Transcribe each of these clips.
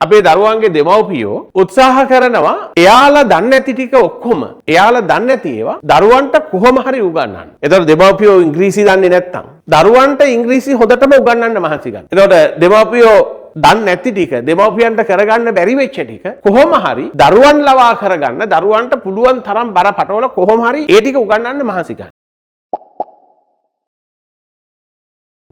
අපේ දරුවන්ගේ දෙමව්පියෝ උත්සාහ කරනවා එයාලා දන්නේ නැති ටික ඔක්කොම එයාලා දන්නේ නැති ඒවා දරුවන්ට කොහොම හරි උගන්වන්න. ඒතකොට දෙමව්පියෝ ඉංග්‍රීසි දන්නේ නැත්නම් දරුවන්ට ඉංග්‍රීසි හොඳටම උගන්වන්න මහන්සි ගන්න. ඒතකොට දෙමව්පියෝ දන්නේ නැති ටික දෙමව්පියන්ට කරගන්න බැරි වෙච්ච ටික කොහොම හරි දරුවන් ලවා කරගන්න දරුවන්ට පුළුවන් තරම් බර පටවල කොහොම හරි ඒ ටික උගන්වන්න මහන්සි ගන්න.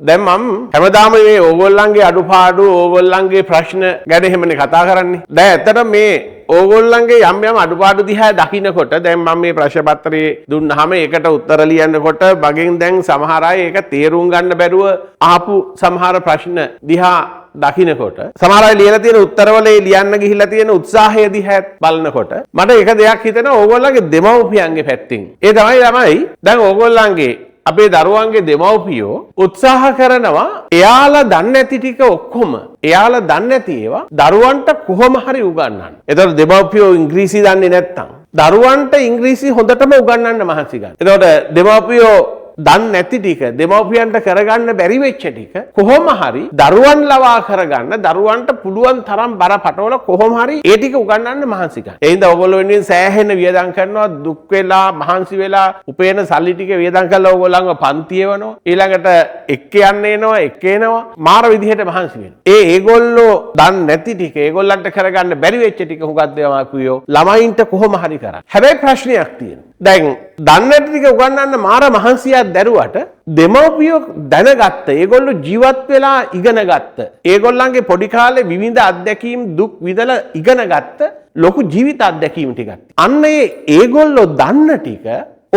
දැන් මම හැමදාම මේ ඕගොල්ලන්ගේ අඩුපාඩු ඕගොල්ලන්ගේ ප්‍රශ්න ගැන එහෙමනේ කතා කරන්නේ. දැන් ඇත්තට මේ ඕගොල්ලන්ගේ යම් යම් අඩුපාඩු දිහා දකින්නකොට දැන් මම මේ ප්‍රශ්න පත්‍රයේ දුන්නාම ඒකට උත්තර ලියනකොට මගෙන් දැන් සමහර අය ඒක තේරුම් ගන්න බැරුව අහපු සමහර ප්‍රශ්න දිහා දකින්නකොට සමහර අය ලියලා තියෙන උත්තරවල ලියන්න ගිහිල්ලා තියෙන උත්සාහය දිහා බලනකොට මට එක දෙයක් හිතෙනවා ඕගොල්ලන්ගේ දෙමව්පියන්ගේ පැත්තෙන්. ඒ තමයි දැන් ඕගොල්ලන්ගේ අපේ දරුවන්ගේ දෙමව්පියෝ උත්සාහ කරනවා එයාලා දන්නේ නැති ටික ඔක්කොම එයාලා දන්නේ නැති ඒවා දරුවන්ට කොහොම හරි උගන්වන්න. ඒතකොට දෙමව්පියෝ ඉංග්‍රීසි දන්නේ නැත්නම් දරුවන්ට ඉංග්‍රීසි හොඳටම උගන්වන්න මහන්සි ගන්න. ඒතකොට දෙමව්පියෝ දන්නේ නැති ටික දෙමව්පියන්ට කරගන්න බැරි වෙච්ච ටික කොහොම හරි දරුවන් ලවා කරගන්න දරුවන්ට පුළුවන් තරම් බර පටවල කොහොම හරි ඒ ටික උගන්වන්න මහන්සි ගන්න. ඒ හින්දා ඔයගොල්ලෝ වෙනුවෙන් සෑහෙන වියදම් කරනවා දුක් වෙලා මහන්සි වෙලා උපේන සල්ලි ටික වියදම් කරලා ඔයගොල්ලන්ව පන්ති එවනවා ඊළඟට එක්ක යන්න එනවා එක්ක එනවා මාර විදිහට මහන්සි වෙනවා. ඒගොල්ලෝ දන්නේ නැති ටික ඒගොල්ලන්ට කරගන්න බැරි වෙච්ච ටික හුඟක් දෙමාපියෝ ළමයින්ට කොහොම හරි කරා. හැබැයි ප්‍රශ්නයක් තියෙනවා. දැන් දන්නේ නැති ටික උගන්වන්න මාර මහන්සියක් දැරුවට දෙමව්පියෝ දැනගත්ත ඒගොල්ලෝ ජීවත් වෙලා ඉගෙන ගත්ත ඒගොල්ලන්ගේ පොඩි කාලේ විවිධ අත්දැකීම් දුක් විඳලා ඉගෙන ගත්ත ලොකු ජීවිත අත්දැකීම් ටිකක්. අන්න ඒගොල්ලෝ දන්න ටික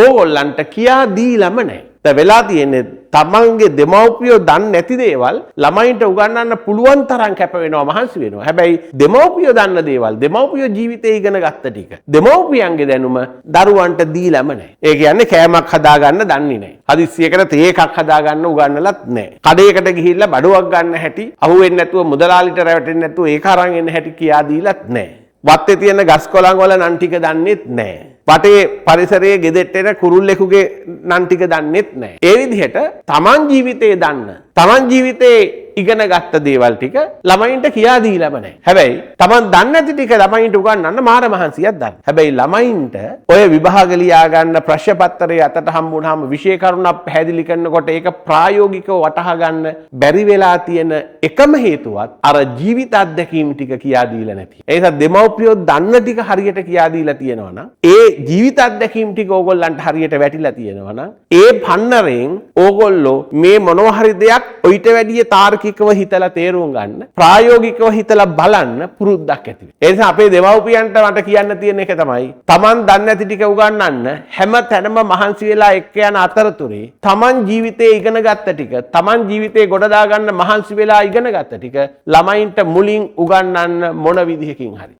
ඕගොල්ලන්ට කියා දීලම නැහැ. දැන් වෙලා තියෙන්නේ තමන්ගේ දෙමව්පියෝ දන්නේ නැති දේවල් ළමයින්ට උගන්වන්න පුළුවන් තරම් කැප වෙනවා මහන්සි වෙනවා. හැබැයි දෙමව්පියෝ දන්න දේවල් දෙමව්පියෝ ජීවිතේ ඉගෙන ගත්ත ටික දෙමව්පියන්ගේ දැනුම දරුවන්ට දීලම නැහැ. ඒ කියන්නේ කෑමක් හදාගන්න දන්නේ නැහැ. හදිස්සියකට තේ එකක් හදාගන්න උගන්වලත් නැහැ. කඩේකට ගිහිල්ලා බඩුවක් ගන්න හැටි අහුවෙන්නේ නැතුව මුදලාලිට රැවටෙන්නේ නැතුව ඒක අරන් එන්න හැටි කියා දීලත් නැහැ. වත්තේ තියෙන ගස් කොළන් වල නම් ටික දන්නේත් නැහැ. වටේ පරිසරයේ ගෙදෙට්ට එන කුරුල්ලෙකුගේ නම් ටික දන්නේත් නැහැ. ඒ විදිහට තමන් ජීවිතේ දන්න තමන් ජීවිතේ ඉගෙන ගත්ත දේවල් ටික ළමයින්ට කියා දීලම නැහැ. හැබැයි තමන් දන්නේ නැති ටික ළමයින්ට උගන්වන්න මාර මහන්සියක් ගන්න. හැබැයි ළමයින්ට ඔය විභාග ලියා ගන්න ප්‍රශ්න පත්‍රයේ අතට හම්බුනහම විෂය කරුණක් පැහැදිලි කරනකොට ඒක ප්‍රායෝගිකව වටහා ගන්න බැරි වෙලා තියෙන එකම හේතුවත් අර ජීවිත අත්දැකීම් ටික කියා දීලා නැති. ඒ නිසා දෙමව්පියෝ දන්න ටික හරියට කියා දීලා තියෙනවා නම් ඒ ජීවිත අත්දැකීම් ටික ඕගොල්ලන්ට හරියට වැටිලා තියෙනවා නම් ඒ පන්නරෙන් ඕගොල්ලෝ මේ මොනවා හරි දෙයක් ඔయిత වැඩිය තාර්කිකව හිතලා තේරුම් ගන්න ප්‍රායෝගිකව හිතලා බලන්න පුරුද්දක් ඇති වෙනවා. ඒ නිසා අපේ දෙමව්පියන්ට මට කියන්න තියෙන එක තමයි Taman දන්නේ නැති ටික උගන්වන්න හැම තැනම මහන්සි වෙලා එක්ක යන අතරතුරේ Taman ජීවිතේ ඉගෙන ගත්ත ටික Taman ජීවිතේ ගොඩ දා ගන්න මහන්සි වෙලා ඉගෙන ගත්ත ටික ළමයින්ට මුලින් උගන්වන්න මොන විදිහකින් හරි